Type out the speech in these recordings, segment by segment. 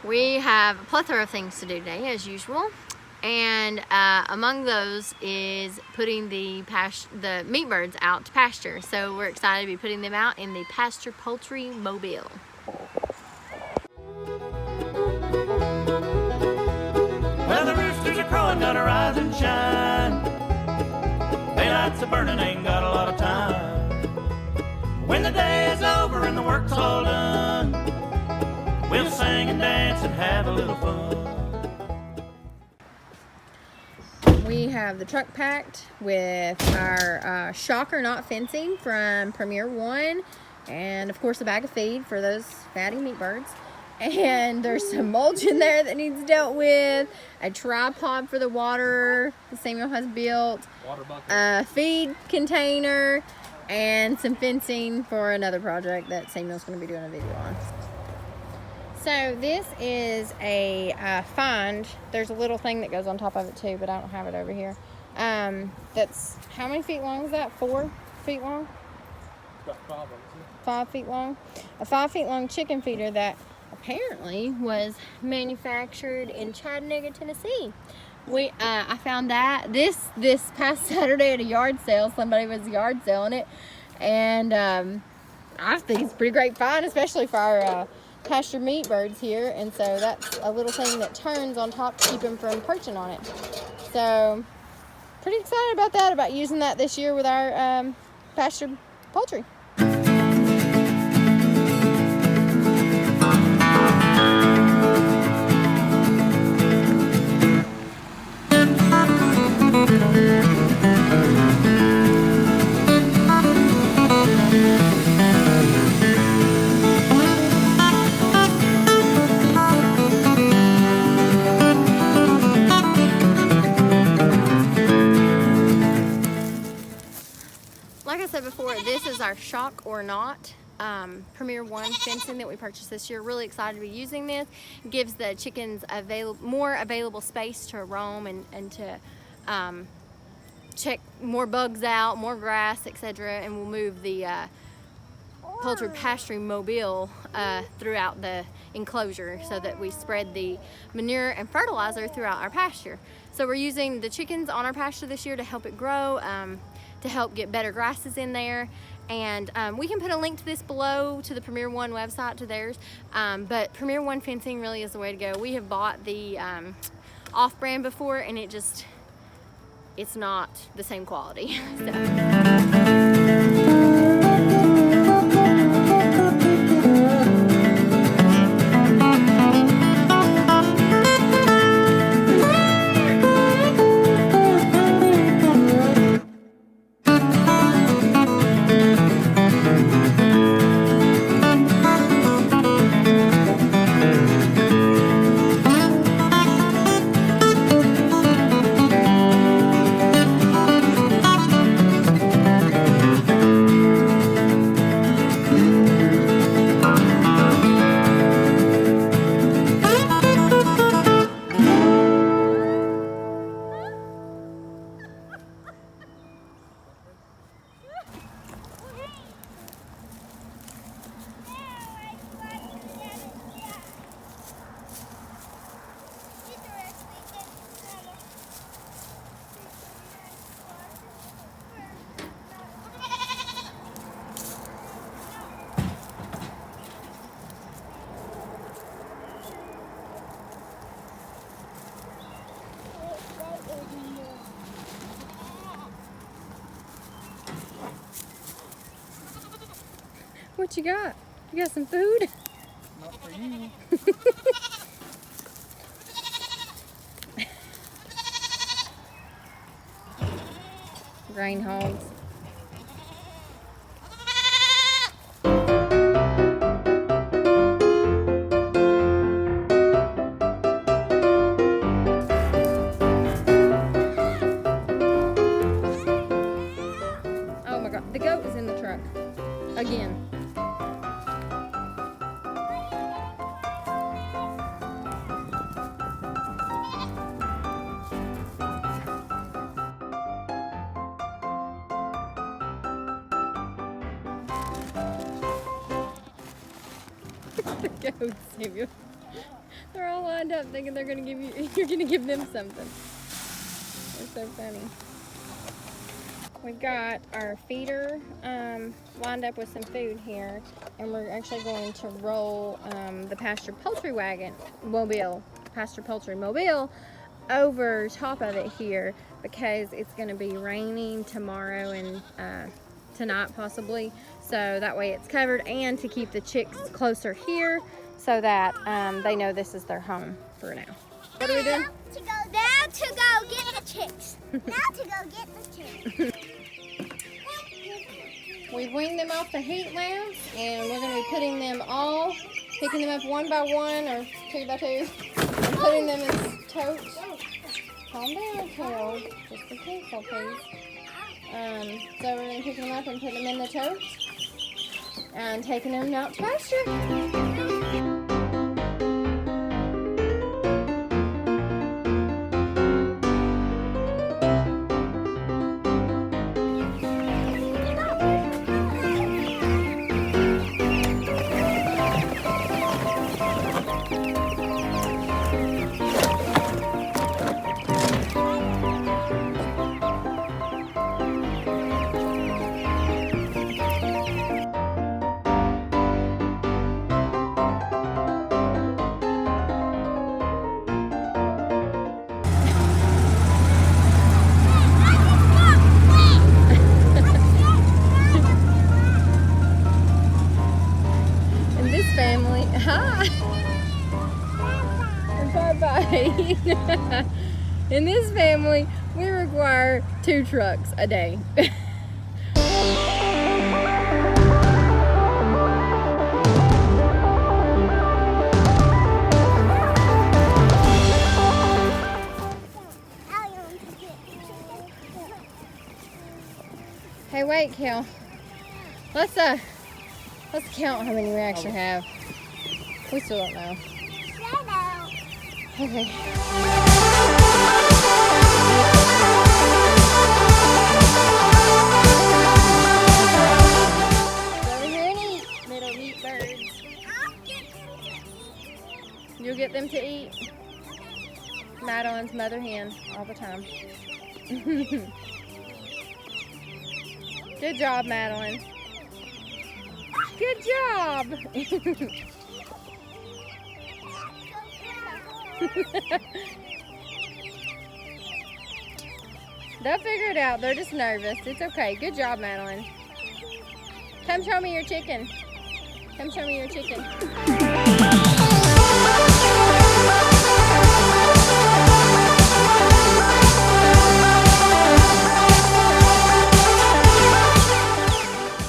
We have a plethora of things to do today, as usual, and among those is putting the meat birds out to pasture. So we're excited to be putting them out in the Pastured poultry mobile. Well, the roosters are crowing, gotta rise and shine. Daylight's a burning, ain't got a lot of time. When the day is over and the work's all done, we'll sing and dance and have a little fun. We have the truck packed with our shocker knot fencing from Premier One, and of course a bag of feed for those fatty meat birds. And there's some mulch in there that needs dealt with, a tripod for the water that Samuel has built, a feed container, and some fencing for another project that Samuel's going to be doing a video on. So this is a find. There's a little thing that goes on top of it too, but I don't have it over here. That's, how many feet long is that? 4 feet long? About 5 feet long. A 5 feet long chicken feeder that apparently was manufactured in Chattanooga, Tennessee. I found that this past Saturday at a yard sale. Somebody was yard selling it, and I think it's a pretty great find, especially for our pasture meat birds here. And so that's a little thing that turns on top to keep them from perching on it. So pretty excited about that, about using that this year with our pastured poultry. Like I said before, this is our shock or not Premier One fencing that we purchased this year. Really excited to be using this. It gives the chickens more available space to roam and to check more bugs out, more grass, etc. And we'll move the poultry pasturing mobile throughout the enclosure so that we spread the manure and fertilizer throughout our pasture. So we're using the chickens on our pasture this year to help it grow, to help get better grasses in there. And we can put a link to this below, to the Premier One website, to theirs. But Premier One fencing really is the way to go. We have bought the off-brand before, and it's not the same quality. What you got? You got some food? Not for you. Grain hogs. Oh my God, the goat is in the truck again. The goat, Samuel. They're all lined up thinking they're gonna give you, you're gonna give them something. They're so funny. We've got our feeder lined up with some food here, and we're actually going to roll the Pastured poultry Pastured poultry mobile over top of it here because it's going to be raining tomorrow and tonight possibly, so that way it's covered, and to keep the chicks closer here so that they know this is their home for now. What are we doing? Now to go get the chicks. We've weaned them off the heat lamps, and we're going to be putting them all, picking them up one by one or two by two, and putting them in totes. Calm down, Kel. Just be careful, please. So we're going to pick them up and put them in the totes and taking them out to pasture. Family, hi. Bye-bye. In this family, we require 2 trucks a day. Hey, wait, Kel. Let's count how many we actually have. We still don't know. Okay. Go over here and eat, little meat birds. You'll get them to eat. Madeline's mother hen all the time. Good job, Madeline. Good job. They'll figure it out. They're just nervous. It's okay. Good job, Madeline. Come show me your chicken. Come show me your chicken.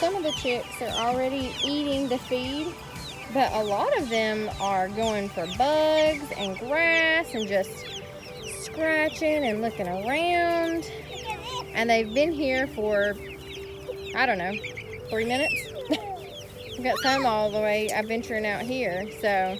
Some of the chicks are already eating the feed, but a lot of them are going for bugs and grass and just scratching and looking around. And they've been here for, I don't know, 3 minutes. We've got some all the way venturing out here. So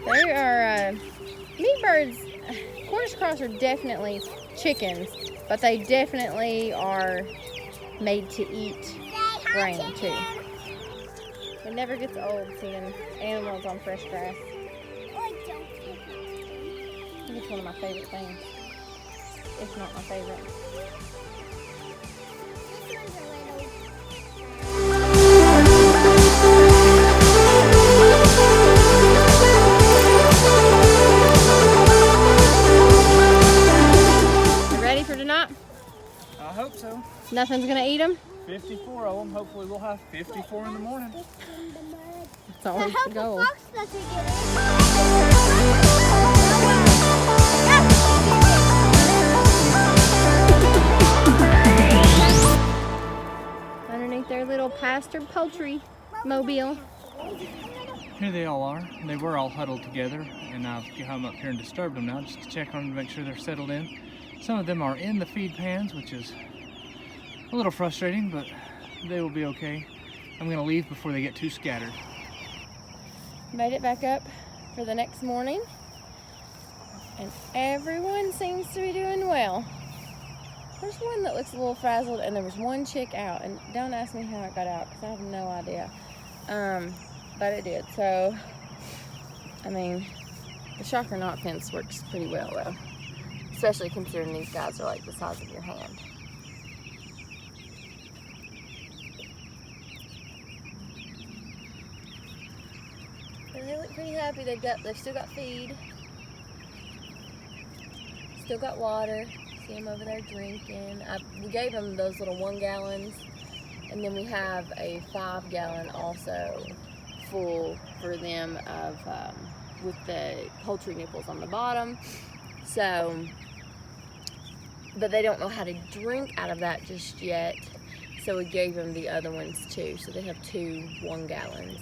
they are meat birds. Cornish cross are definitely chickens, but they definitely are made to eat grain too. It never gets old seeing animals on fresh grass. I think it's one of my favorite things. If not my favorite. You ready for tonight? I hope so. Nothing's gonna eat them? 54 of them. Hopefully we'll have 54 in the morning. That's always the goal. Underneath their little pastured poultry mobile. Here they all are. They were all huddled together, and I've come up here and disturbed them now just to check on them to make sure they're settled in. Some of them are in the feed pans, which is a little frustrating, but they will be okay. I'm going to leave before they get too scattered. Made it back up for the next morning, and everyone seems to be doing well. There's one that looks a little frazzled, and there was one chick out, and don't ask me how it got out because I have no idea, but it did. So I mean, The shock or not fence works pretty well though, especially considering these guys are like the size of your hand. But they look pretty happy. They've still got feed, still got water. See them over there drinking. We gave them those little 1 gallons, and then we have a 5 gallon also full for them of with the poultry nipples on the bottom. So, but they don't know how to drink out of that just yet, so we gave them the other ones too. So they have 2 1 gallons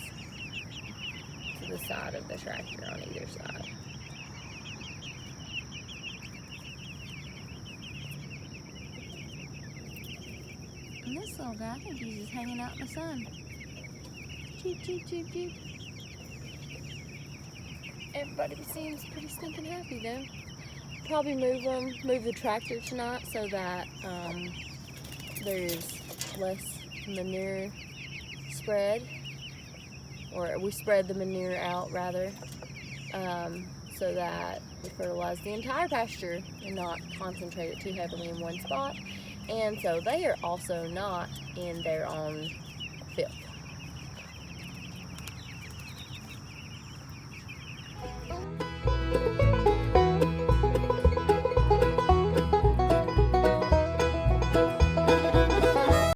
to the side of the tractor on either side. And this little guy, I think he's just hanging out in the sun. Cheep, cheep, cheep, cheep. Everybody seems pretty stinking happy though. Probably move the tractor tonight so that there's less manure spread, or we spread the manure out rather, so that we fertilize the entire pasture and not concentrate it too heavily in one spot. And so they are also not in there on